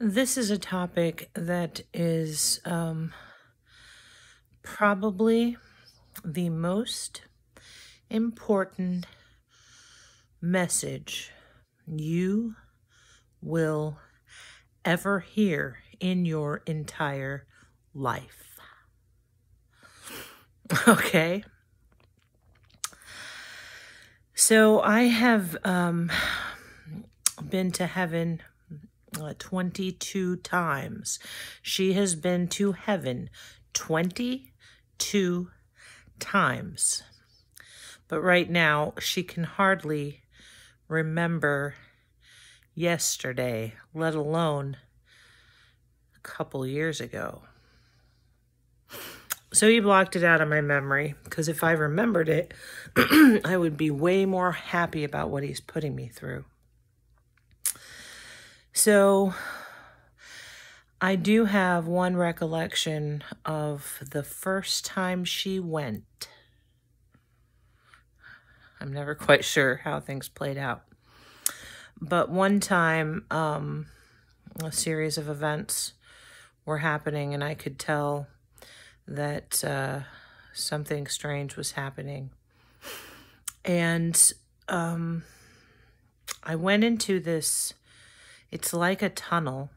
This is a topic that is probably the most important message you will ever hear in your entire life. Okay? So I have been to heaven 22 times. She has been to heaven 22 times. But right now, she can hardly remember yesterday, let alone a couple years ago. So he blocked it out of my memory, because if I remembered it, I would be way more happy about what he's putting me through. So I do have one recollection of the first time she went. I'm never quite sure how things played out. But one time, a series of events were happening, and I could tell that something strange was happening. And I went into this, it's like a tunnel.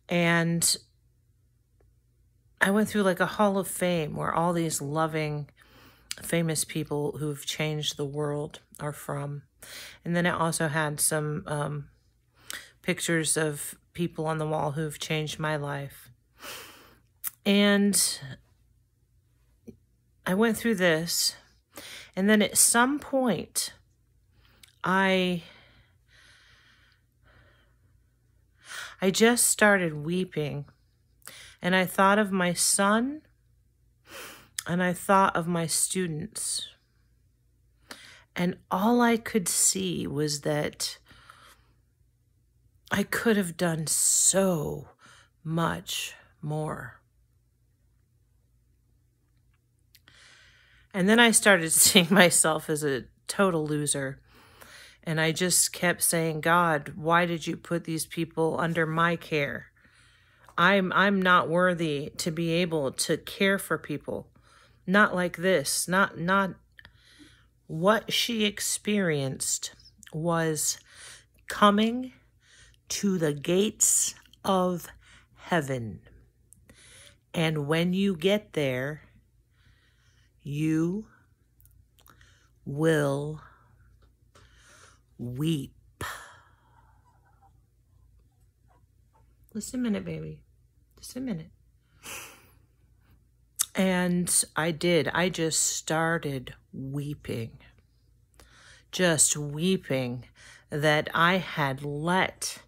And I went through like a hall of fame where all these loving, famous people who've changed the world are from. And then it also had some pictures of people on the wall who've changed my life. And I went through this, and then at some point, I just started weeping, and I thought of my son, and I thought of my students, and all I could see was that I could have done so much more. And then I started seeing myself as a total loser. And I just kept saying, God, why did you put these people under my care? I'm not worthy to be able to care for people. Not like this. Not what she experienced was coming to the gates of heaven. And when you get there, you will weep. Just a minute, baby. Just a minute. And I did. I just started weeping. Just weeping that I had let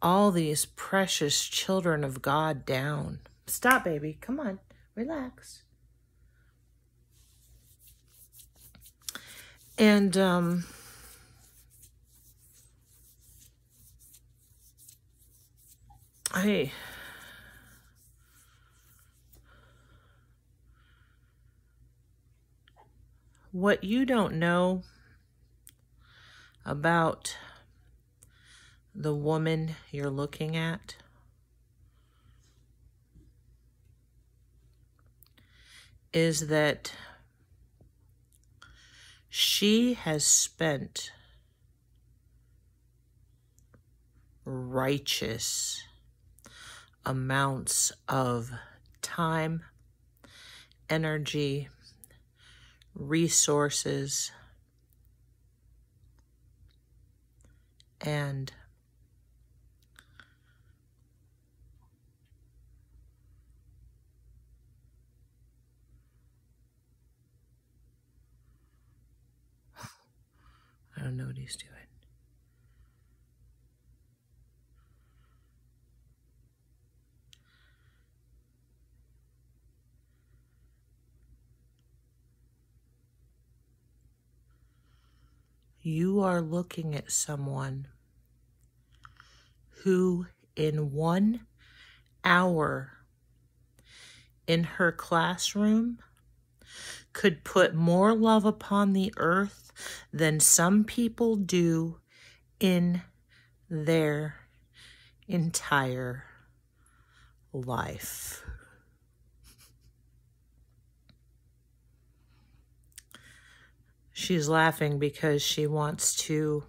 all these precious children of God down. Stop, baby. Come on. Relax. And, what you don't know about the woman you're looking at is that she has spent righteous amounts of time, energy, resources, and I don't know what he's doing. You are looking at someone who in 1 hour in her classroom could put more love upon the earth than some people do in their entire life. She's laughing because she wants to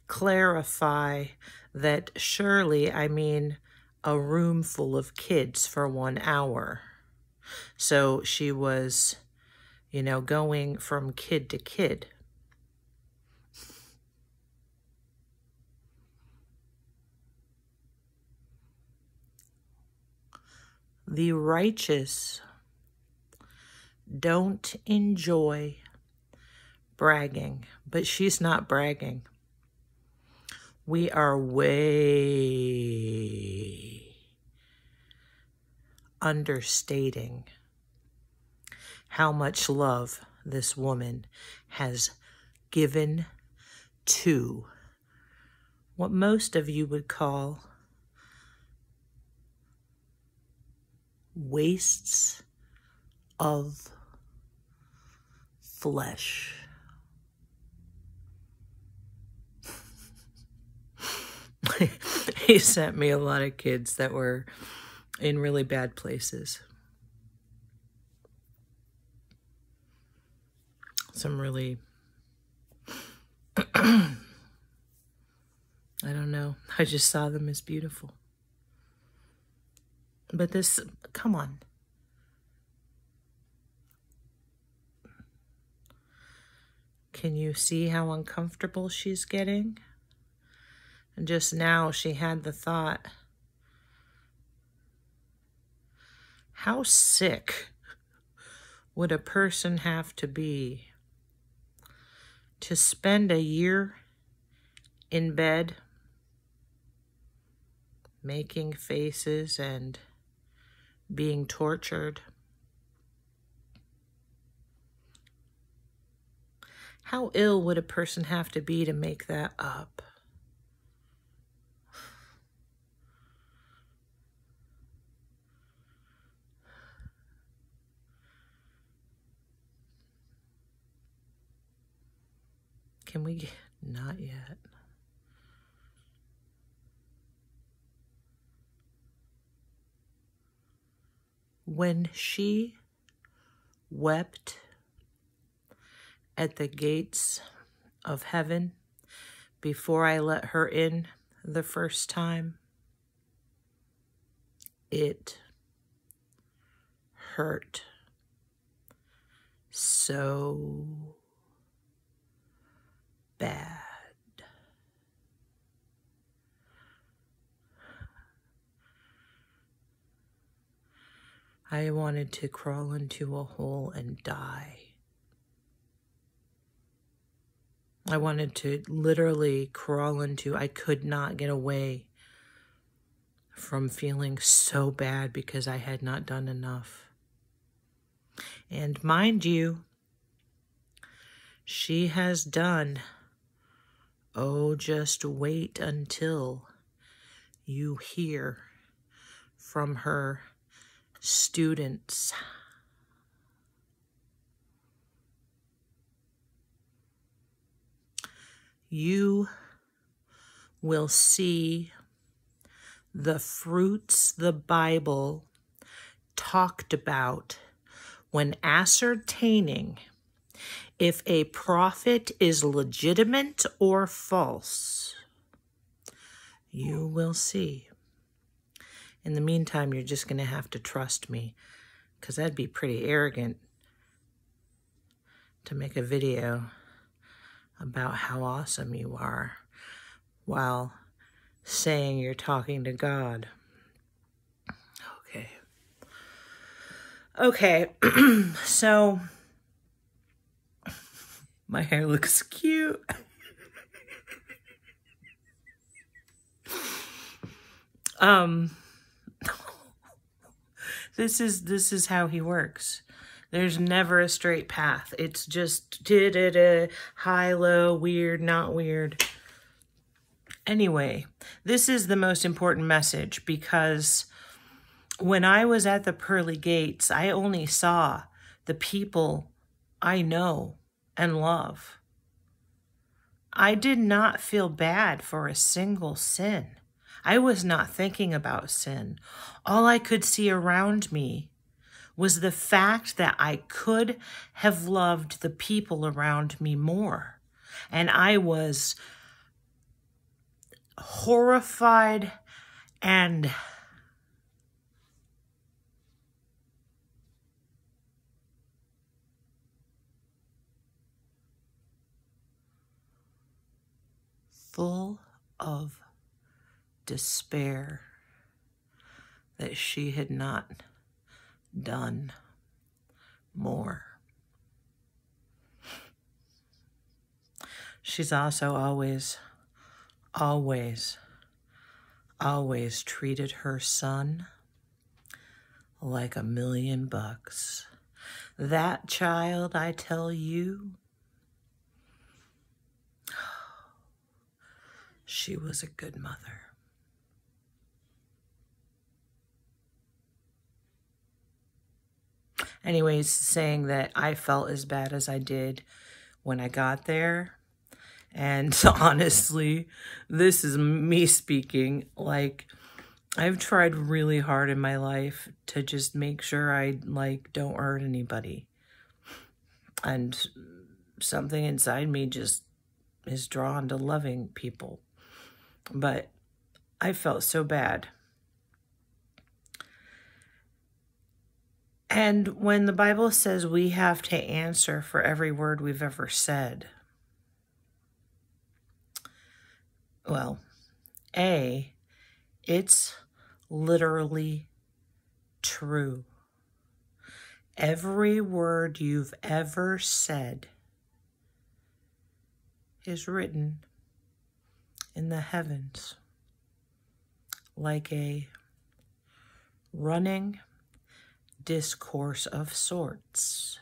clarify that surely, I mean, a room full of kids for 1 hour. So she was, you know, going from kid to kid. The righteous don't enjoy bragging, but she's not bragging. We are way understating how much love this woman has given to what most of you would call wastes of flesh. He sent me a lot of kids that were in really bad places. Some really, I don't know. I just saw them as beautiful. But this, come on. Can you see how uncomfortable she's getting? And just now she had the thought, how sick would a person have to be to spend a year in bed making faces and being tortured? How ill would a person have to be to make that up? Can we get, not yet. When she wept at the gates of heaven before I let her in the first time, it hurt so bad. I wanted to crawl into a hole and die. I wanted to literally crawl into, I could not get away from feeling so bad because I had not done enough. And mind you, she has done. Oh, just wait until you hear from her students. You will see the fruits the Bible talked about when ascertaining if a prophet is legitimate or false. You will see. In the meantime, you're just going to have to trust me, because that'd be pretty arrogant to make a video about how awesome you are while saying you're talking to God. Okay, so my hair looks cute. This is how he works. There's never a straight path. It's just high, low, weird, not weird. Anyway, this is the most important message, because when I was at the pearly gates, I only saw the people I know and love. I did not feel bad for a single sin. I was not thinking about sin. All I could see around me was the fact that I could have loved the people around me more. And I was horrified and full of despair that she had not done more. She's also always treated her son like $1,000,000. That child, I tell you, she was a good mother. Anyways, saying that I felt as bad as I did when I got there. And honestly, this is me speaking. Like, I've tried really hard in my life to just make sure I, don't hurt anybody. And something inside me just is drawn to loving people. But I felt so bad. And when the Bible says we have to answer for every word we've ever said, well, it's literally true. Every word you've ever said is written in the heavens like a running discourse of sorts.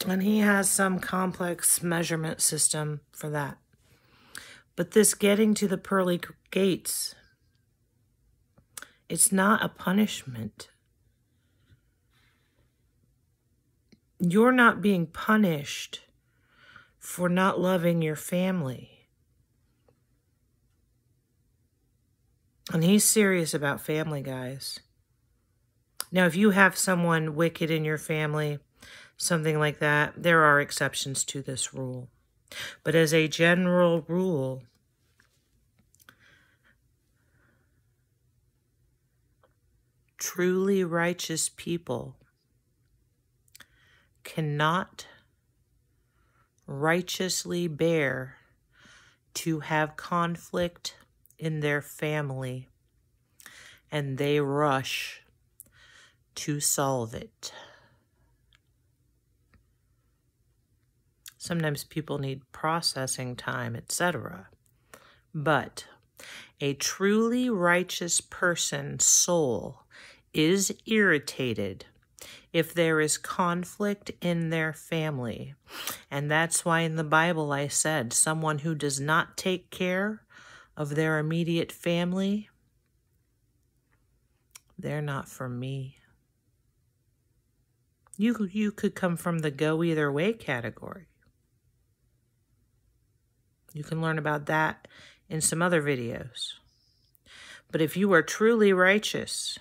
And he has some complex measurement system for that. But this getting to the pearly gates, it's not a punishment. You're not being punished for not loving your family. And he's serious about family, guys. Now, if you have someone wicked in your family, something like that, there are exceptions to this rule. But as a general rule, truly righteous people cannot righteously bear to have conflict in their family, and they rush to solve it. Sometimes people need processing time, etc. But a truly righteous person's soul is irritated if there is conflict in their family. And that's why in the Bible I said, someone who does not take care of their immediate family, they're not for me. You could come from the go either way category. You can learn about that in some other videos. But if you are truly righteous,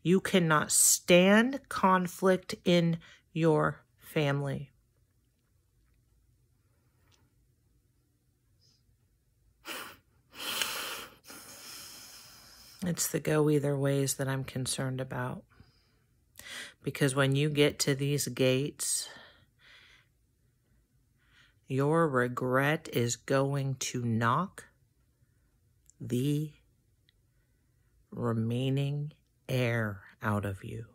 you cannot stand conflict in your family. It's the go either ways that I'm concerned about. Because when you get to these gates, your regret is going to knock the remaining air out of you.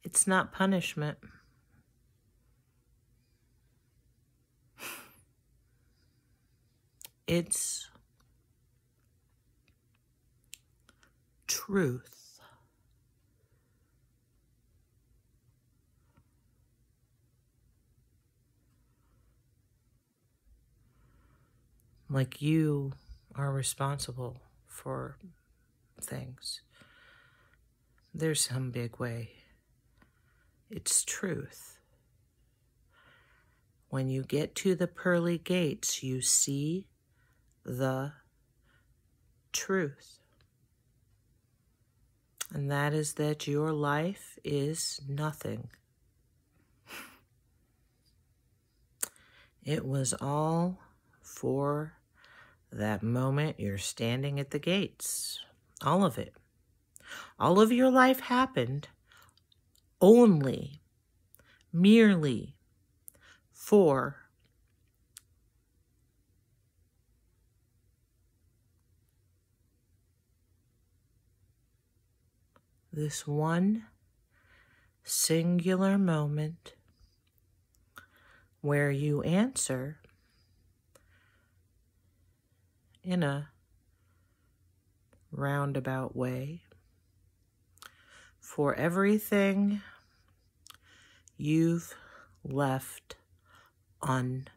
It's not punishment. It's truth. like you are responsible for things. There's some big way. It's truth. When you get to the pearly gates, you see the truth. And that is that your life is nothing. It was all for that moment you're standing at the gates. All of it. All of your life happened only, merely for this one singular moment where you answer in a roundabout way for everything you've left undone.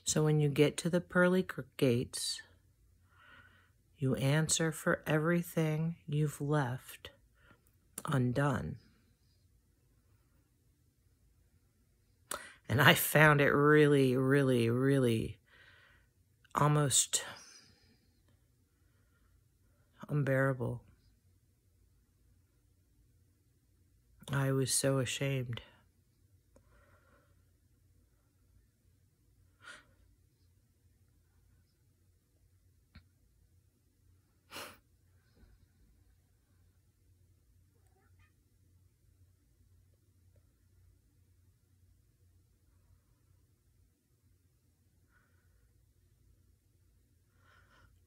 So when you get to the pearly gates, you answer for everything you've left undone. And I found it really, really, really almost unbearable. I was so ashamed.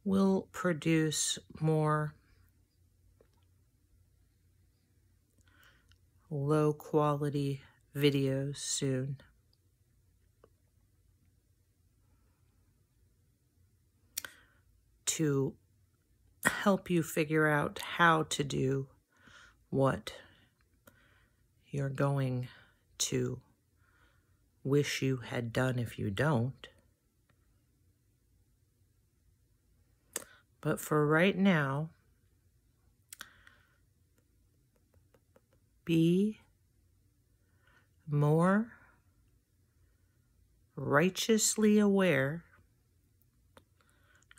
We'll produce more low quality videos soon. To help you figure out how to do what you're going to wish you had done if you don't. But for right now, be more righteously aware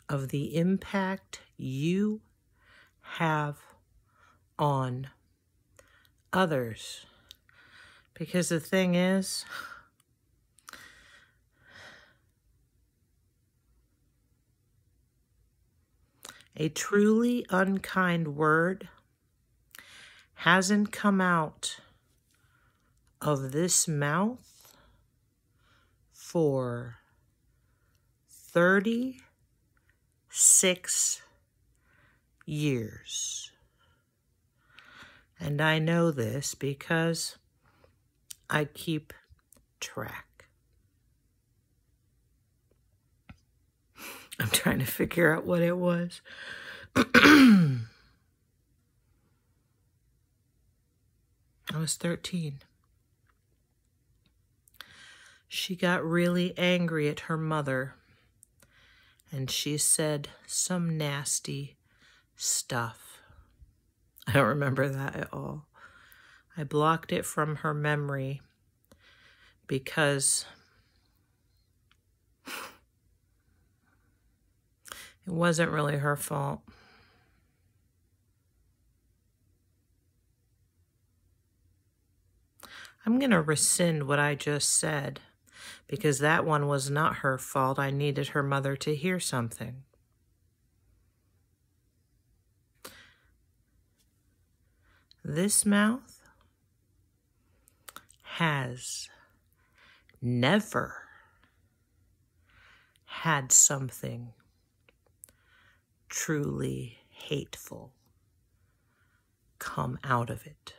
of the impact you have on others. Because the thing is, a truly unkind word hasn't come out of this mouth for 36 years. And I know this because I keep track. I'm trying to figure out what it was. I was 13. She got really angry at her mother, and she said some nasty stuff. I don't remember that at all. I blocked it from her memory because it wasn't really her fault. I'm going to rescind what I just said because that one was not her fault. I needed her mother to hear something. This mouth has never had something truly hateful come out of it.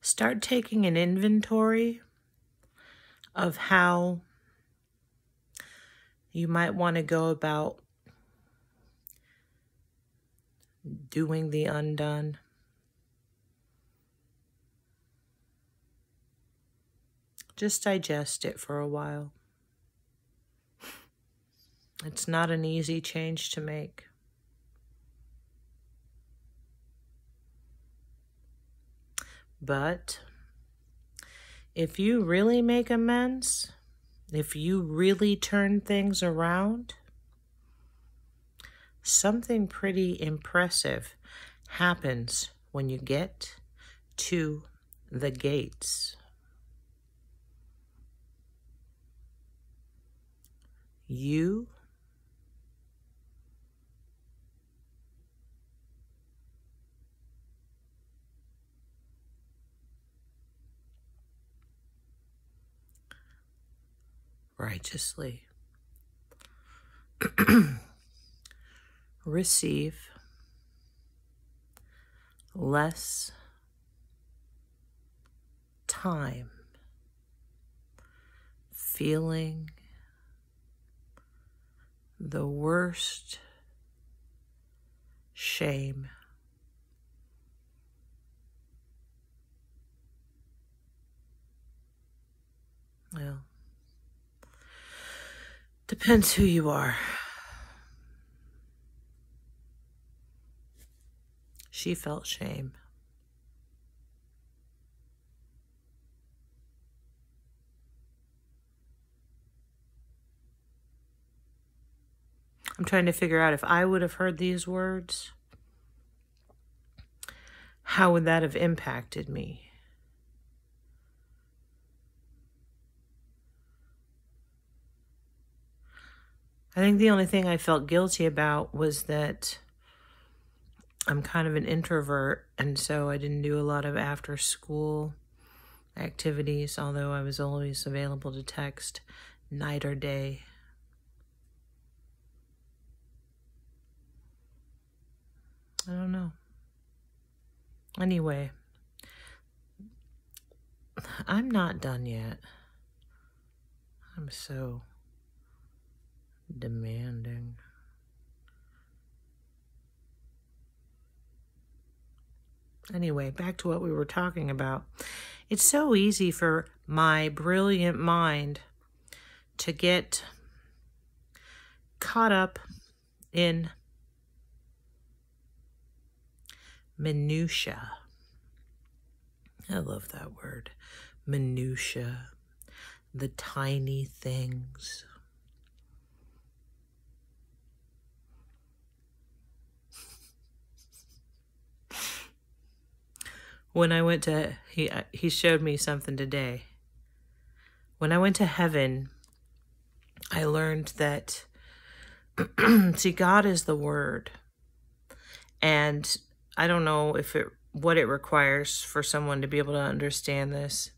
Start taking an inventory of how you might want to go about doing the undone. Just digest it for a while. It's not an easy change to make. But if you really make amends, if you really turn things around, something pretty impressive happens when you get to the gates. You righteously receive less time feeling the worst shame, well, depends who you are. She felt shame. I'm trying to figure out if I would have heard these words, how would that have impacted me? I think the only thing I felt guilty about was that I'm kind of an introvert, and so I didn't do a lot of after-school activities, although I was always available to text night or day. I don't know. Anyway, I'm not done yet. I'm so demanding. Anyway, back to what we were talking about. It's so easy for my brilliant mind to get caught up in minutia. I love that word. Minutia. The tiny things. When I went to, he showed me something today. When I went to heaven, I learned that, see, God is the Word. And I don't know what it requires for someone to be able to understand this.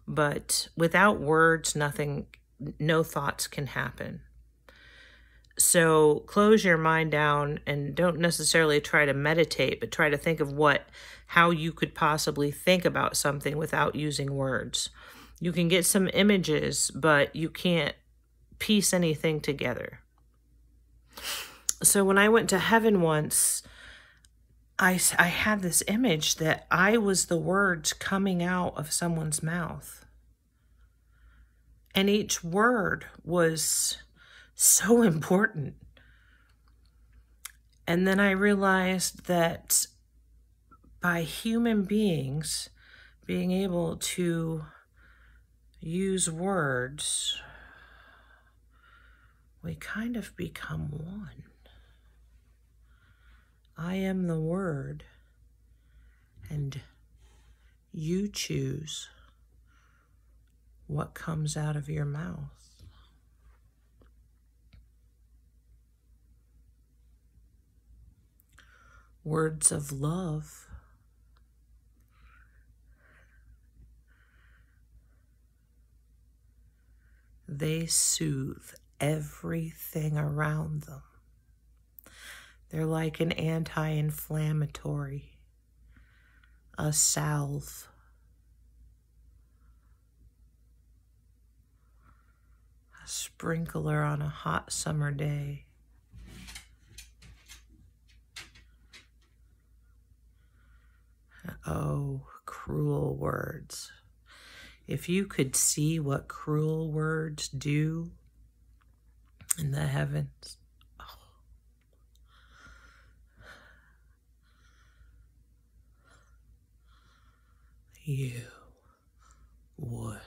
But without words, no thoughts can happen. So close your mind down and don't necessarily try to meditate, but try to think of how you could possibly think about something without using words. You can get some images, but you can't piece anything together. So when I went to heaven once, I had this image that I was the words coming out of someone's mouth. And each word was so important. And then I realized that by human beings being able to use words, we kind of become one. I am the Word, and you choose what comes out of your mouth. Words of love. They soothe everything around them. They're like an anti-inflammatory, a salve A sprinkler on a hot summer day. Oh, cruel words. If you could see what cruel words do in the heavens. Oh. You would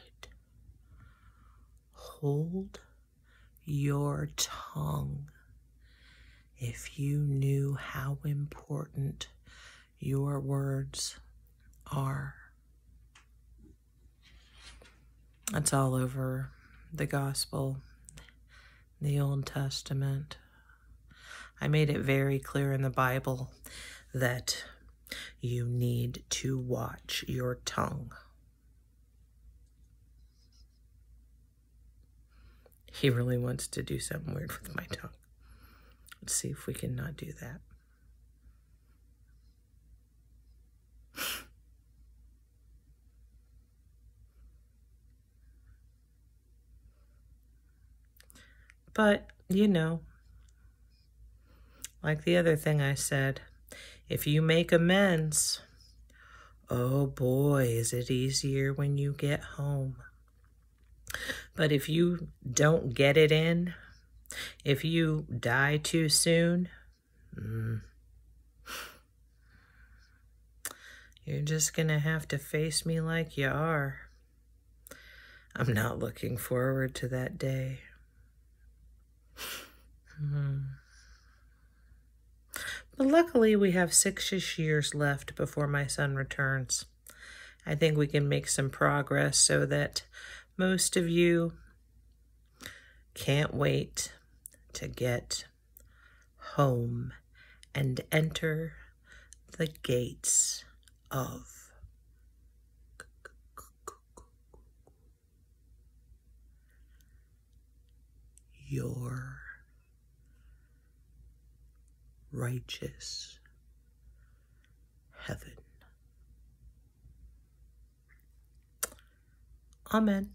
hold your tongue if you knew how important your words are. It's all over the gospel, the Old Testament. I made it very clear in the Bible that you need to watch your tongue. He really wants to do something weird with my tongue. Let's see if we can not do that. But, you know, like the other thing I said, if you make amends, oh boy, is it easier when you get home. But if you don't get it in, if you die too soon, you're just going to have to face me like you are. I'm not looking forward to that day. But luckily, we have 6-ish years left before my son returns. I think we can make some progress so that most of you can't wait to get home and enter the gates of your righteous heaven. Amen.